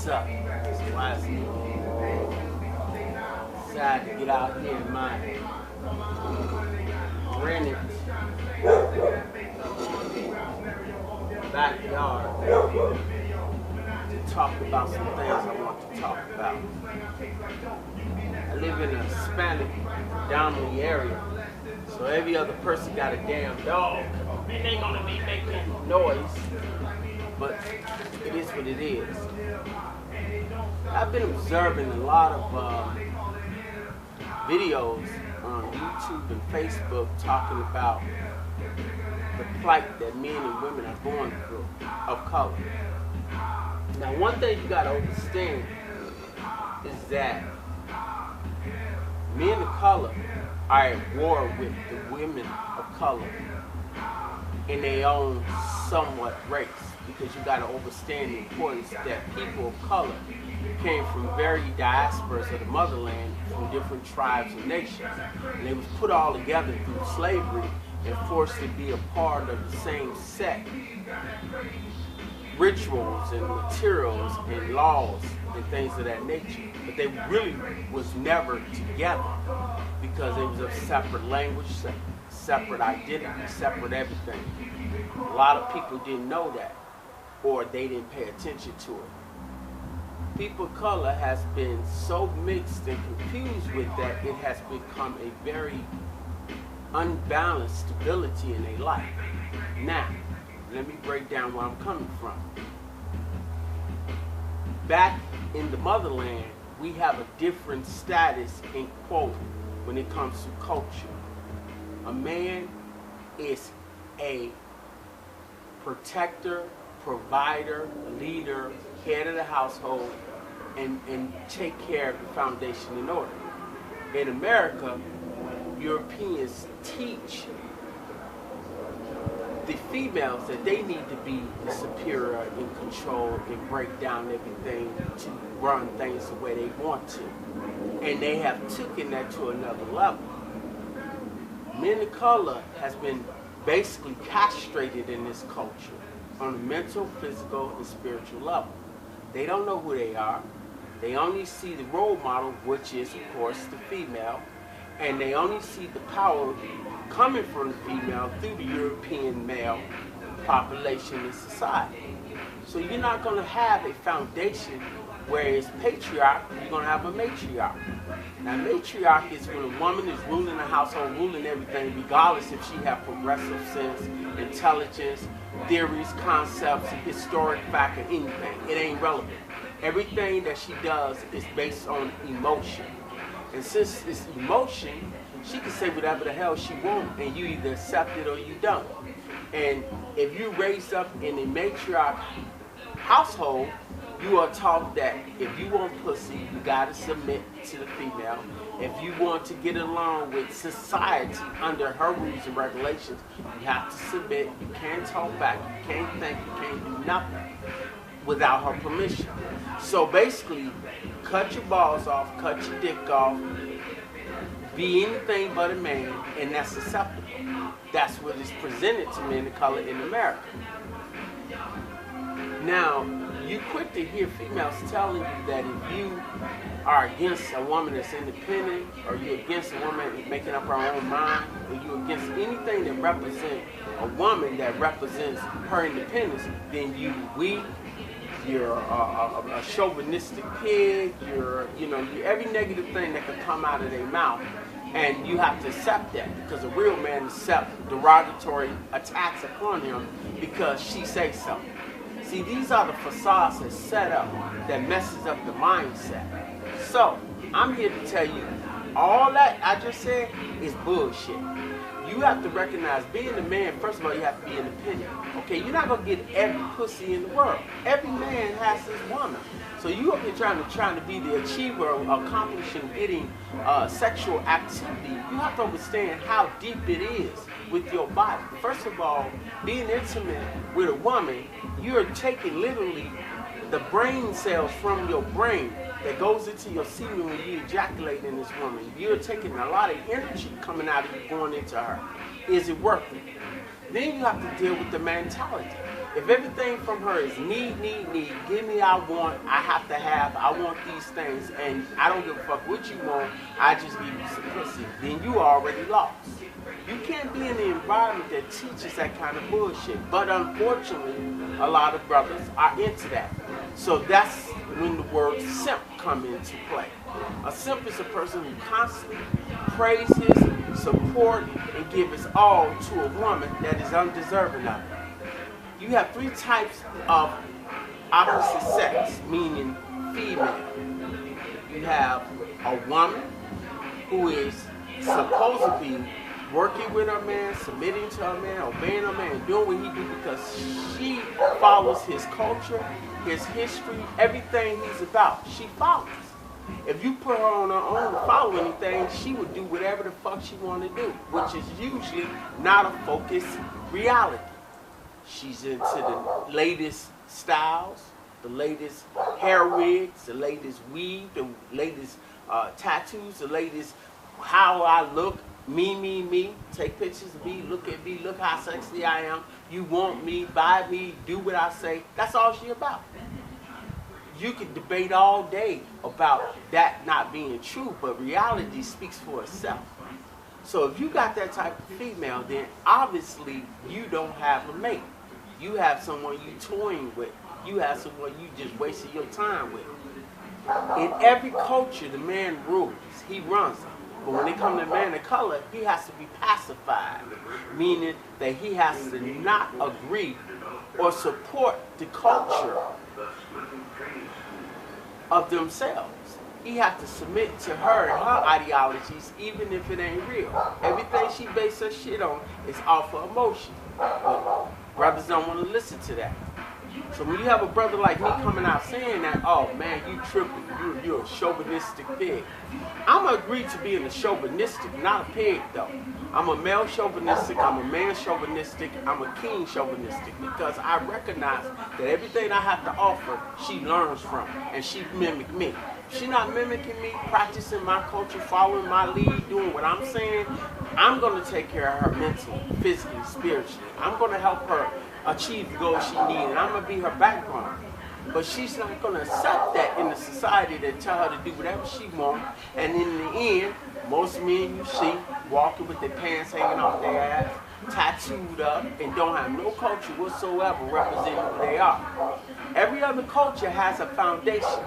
What's up? It's Wesley. Decided to get out here in my rented backyard to talk about some things I want to talk about. I live in a Hispanic predominantly area, so every other person got a damn dog, and they gonna be making noise, but it is what it is. I've been observing a lot of videos on YouTube and Facebook talking about the plight that men and women are going through of color. Now, one thing you gotta understand is that men of color are at war with the women of color in their own somewhat race, because you gotta understand the importance that people of color came from very diasporas of the motherland, from different tribes and nations, and they was put all together through slavery and forced to be a part of the same set rituals and materials and laws and things of that nature. But they really was never together because it was a separate language, separate identity, separate everything. A lot of people didn't know that, or they didn't pay attention to it. People of color has been so mixed and confused with that, it has become a very unbalanced stability in their life. Now, let me break down where I'm coming from. Back in the motherland, we have a different status in quote when it comes to culture. A man is a protector, provider, leader, head of the household, and take care of the foundation in order. In America, Europeans teach the females that they need to be the superior and control and break down everything to run things the way they want to. And they have taken that to another level. Men of color has been basically castrated in this culture on a mental, physical, and spiritual level. They don't know who they are. They only see the role model, which is, of course, the female, and they only see the power coming from the female through the European male population in society. So you're not going to have a foundation where it's patriarch, you're going to have a matriarch. Now, matriarch is when a woman is ruling the household, ruling everything, regardless if she has progressive sense, intelligence, theories, concepts, historic fact, or anything. It ain't relevant. Everything that she does is based on emotion. And since it's emotion, she can say whatever the hell she wants, and you either accept it or you don't. And if you raised up in a matriarch household, you are taught that if you want pussy, you gotta submit to the female. If you want to get along with society under her rules and regulations, you have to submit. You can't talk back, you can't think, you can't do nothing without her permission. So basically, cut your balls off, cut your dick off, be anything but a man, and that's acceptable. That's what is presented to men of color in America. Now, you quick to hear females telling you that if you are against a woman that's independent, or you're against a woman making up her own mind, or you're against anything that represents a woman that represents her independence, then you weak, you're a chauvinistic pig, you're every negative thing that can come out of their mouth. And you have to accept that, because a real man accepts derogatory attacks upon him because she says so. See, these are the facades that's set up that messes up the mindset. So, I'm here to tell you, all that I just said is bullshit. You have to recognize, being a man, first of all, you have to be independent. Okay, you're not going to get every pussy in the world. Every man has his woman. So you up here trying to be the achiever of accomplishing getting sexual activity. You have to understand how deep it is with your body. First of all, being intimate with a woman, you're taking literally the brain cells from your brain that goes into your semen when you ejaculate in this woman. You're taking a lot of energy coming out of you going into her. Is it worth it? Then you have to deal with the mentality. If everything from her is need, give me, I want, I have to have, I want these things, and I don't give a fuck what you want, I just give you some pussy, then you already lost. You can't be in the environment that teaches that kind of bullshit. But unfortunately, a lot of brothers are into that. So that's when the word simp come into play. A simp is a person who constantly praises, support, and gives his all to a woman that is undeserving of it. You have three types of opposite sex, meaning female. You have a woman who is supposed to be working with her man, submitting to her man, obeying her man, doing what he do because she follows his culture, his history, everything he's about. She follows. If you put her on her own to follow anything, she would do whatever the fuck she want to do, which is usually not a focused reality. She's into the latest styles, the latest hair wigs, the latest weave, the latest tattoos, the latest how I look, me, take pictures of me, look at me, look how sexy I am, you want me, buy me, do what I say. That's all she about. You can debate all day about that not being true, but reality speaks for itself. So if you got that type of female, then obviously you don't have a mate. You have someone you toying with. You have someone you just wasting your time with. In every culture, the man rules. He runs it. But when it comes to man of color, he has to be pacified, meaning that he has to not agree or support the culture of themselves. He has to submit to her and her ideologies, even if it ain't real. Everything she bases her shit on is off of emotion. But brothers don't want to listen to that. So when you have a brother like me coming out saying that, oh man, you tripping, you're a chauvinistic pig. I'm agreed to being a chauvinistic, not a pig though. I'm a male chauvinistic, I'm a man chauvinistic, I'm a king chauvinistic, because I recognize that everything I have to offer, she learns from, and she mimic me. She's not mimicking me, practicing my culture, following my lead, doing what I'm saying. I'm going to take care of her mentally, physically, spiritually. I'm going to help her achieve the goals she needs, and I'm going to be her backbone. But she's not going to accept that in the society that tell her to do whatever she wants. And in the end, most men you see walking with their pants hanging off their ass, tattooed up, and don't have no culture whatsoever representing who they are. Every other culture has a foundation.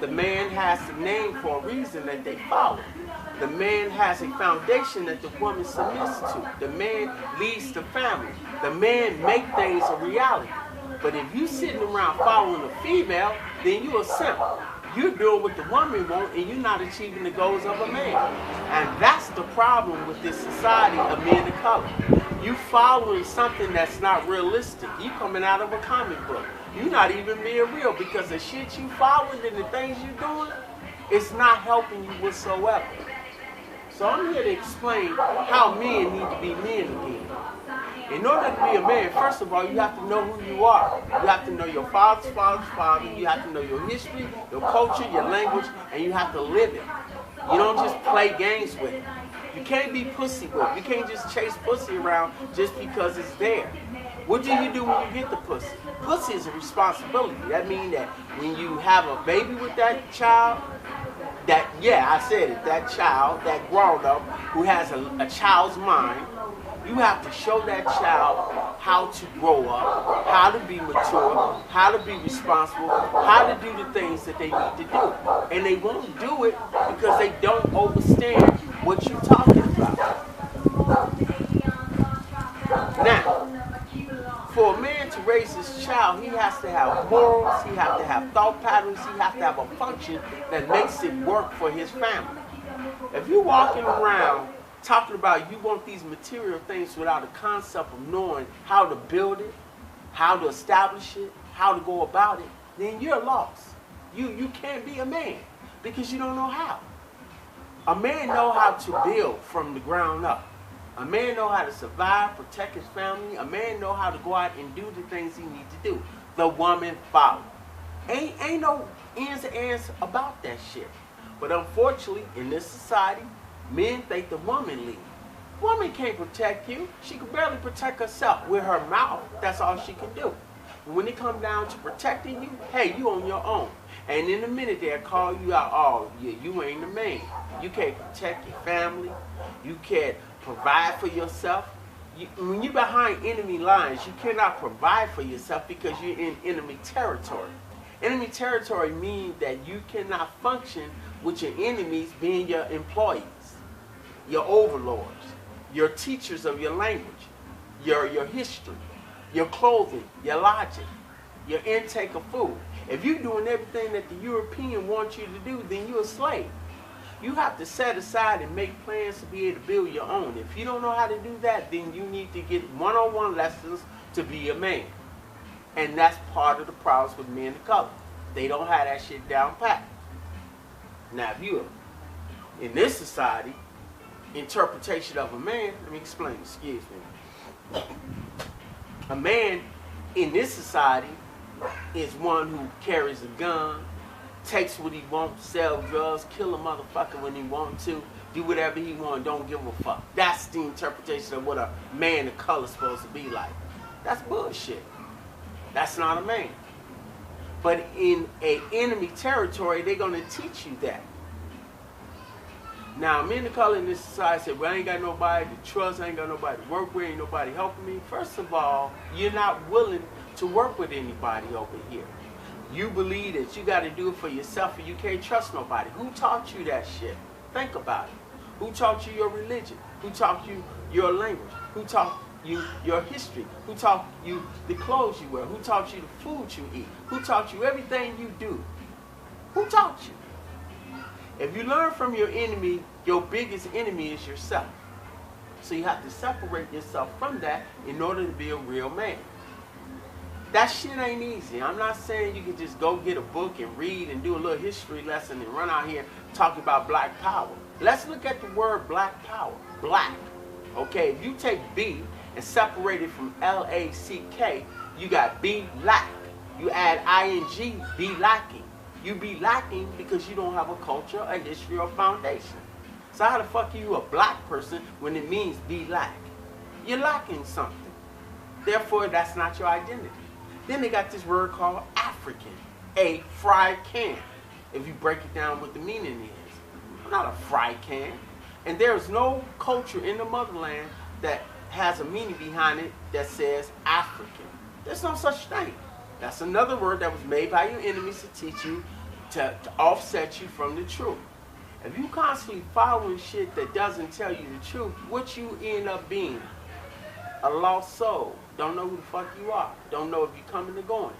The man has a name for a reason that they follow. The man has a foundation that the woman submits to. The man leads the family. The man makes things a reality. But if you sitting around following a female, then you're a simp. You're doing what the woman wants, and you're not achieving the goals of a man. And that's the problem with this society of men of color. You following something that's not realistic. You coming out of a comic book. You're not even being real, because the shit you following and the things you're doing, it's not helping you whatsoever. So I'm here to explain how men need to be men again. In order to be a man, first of all, you have to know who you are. You have to know your father's father's father. You have to know your history, your culture, your language, and you have to live it. You don't just play games with it. You can't be pussy with it. You can't just chase pussy around just because it's there. What do you do when you get the pussy? Pussy is a responsibility. That means that when you have a baby with that child, that, yeah, I said it, that child, that grown-up who has a child's mind, you have to show that child how to grow up, how to be mature, how to be responsible, how to do the things that they need to do. And they won't do it because they don't understand what you're talking about. Now, for a man to raise his child, he has to have morals, he has to have thought patterns, he has to have a function that makes it work for his family. If you're walking around talking about you want these material things without a concept of knowing how to build it, how to establish it, how to go about it, then you're lost. You can't be a man because you don't know how. A man knows how to build from the ground up. A man knows how to survive, protect his family. A man knows how to go out and do the things he needs to do. The woman follows. Ain't no ends and ends about that shit. But unfortunately, in this society, men think the woman leads. Woman can't protect you. She can barely protect herself with her mouth. That's all she can do. When it comes down to protecting you, hey, you on your own. And in a minute they'll call you out, oh, yeah, you ain't the man. You can't protect your family. You can't provide for yourself. When you're behind enemy lines, you cannot provide for yourself because you're in enemy territory. Enemy territory means that you cannot function with your enemies being your employees, your overlords, your teachers of your language, your history, your clothing, your logic, your intake of food. If you're doing everything that the European wants you to do, then you're a slave. You have to set aside and make plans to be able to build your own. If you don't know how to do that, then you need to get one-on-one lessons to be a man. And that's part of the problems with men of color. They don't have that shit down pat. Now, if you're in this society, interpretation of a man, let me explain, excuse me. A man in this society is one who carries a gun, takes what he wants, sell drugs, kill a motherfucker when he wants to, do whatever he wants, don't give a fuck. That's the interpretation of what a man of color is supposed to be like. That's bullshit. That's not a man. But in an enemy territory, they're going to teach you that. Now, men of color in this society say, well, I ain't got nobody to trust, I ain't got nobody to work with, ain't nobody helping me. First of all, you're not willing to work with anybody over here. You believe that you got to do it for yourself and you can't trust nobody. Who taught you that shit? Think about it. Who taught you your religion? Who taught you your language? Who taught you your history? Who taught you the clothes you wear? Who taught you the food you eat? Who taught you everything you do? Who taught you? If you learn from your enemy, your biggest enemy is yourself. So you have to separate yourself from that in order to be a real man. That shit ain't easy. I'm not saying you can just go get a book and read and do a little history lesson and run out here talking about black power. Let's look at the word black power. Black. Okay, if you take B and separate it from L-A-C-K, you got be lack. You add ing, be lacking. You be lacking because you don't have a culture, a history, or foundation. So how the fuck are you a black person when it means be lack? You're lacking something. Therefore, that's not your identity. Then they got this word called African, a fried can. If you break it down what the meaning is. I'm not a fried can. And there's no culture in the motherland that has a meaning behind it that says African. There's no such thing. That's another word that was made by your enemies to teach you, to offset you from the truth. If you constantly following shit that doesn't tell you the truth, what you end up being? A lost soul. Don't know who the fuck you are. Don't know if you're coming or going.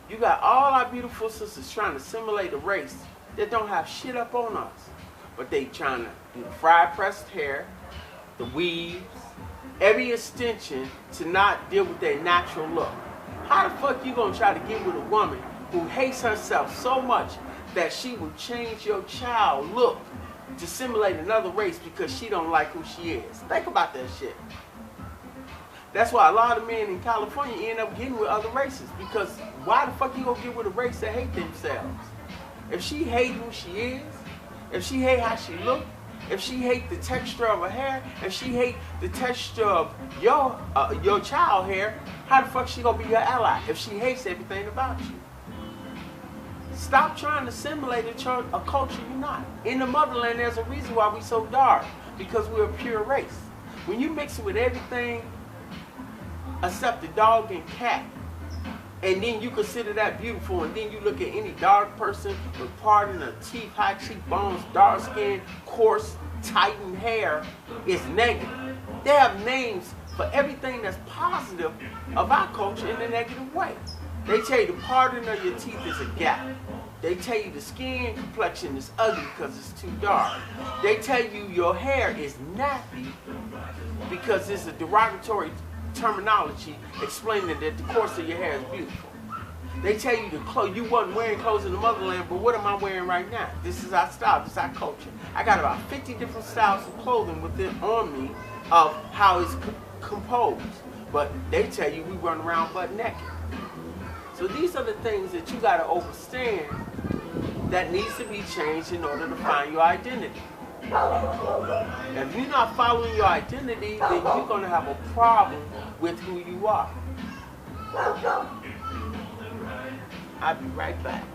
You got all our beautiful sisters trying to simulate a race that don't have shit up on us. But they trying to do the fried pressed hair, the weaves, every extension to not deal with their natural look. How the fuck you gonna try to get with a woman who hates herself so much that she will change your child look to simulate another race because she don't like who she is? Think about that shit. That's why a lot of men in California end up getting with other races, because why the fuck you gonna get with a race that hate themselves? If she hate who she is, if she hate how she look, if she hate the texture of her hair, if she hate the texture of your child hair, how the fuck she gonna be your ally if she hates everything about you? Stop trying to simulate a culture you're not. In the motherland, there's a reason why we so dark, because we're a pure race. When you mix it with everything except the dog and cat, and then you consider that beautiful, and then you look at any dark person with parting of teeth, high cheekbones, dark skin, coarse, tightened hair, is negative. They have names for everything that's positive of our culture in a negative way. They tell you the parting of your teeth is a gap. They tell you the skin complexion is ugly because it's too dark. They tell you your hair is nappy because it's a derogatory terminology explaining that the course of your hair is beautiful. They tell you the clothes, you wasn't wearing clothes in the motherland, but what am I wearing right now? This is our style, this is our culture. I got about 50 different styles of clothing within on me of how it's composed. But they tell you we run around butt naked. So these are the things that you got to understand that needs to be changed in order to find your identity. If you're not following your identity, then you're going to have a problem with who you are. I'll be right back.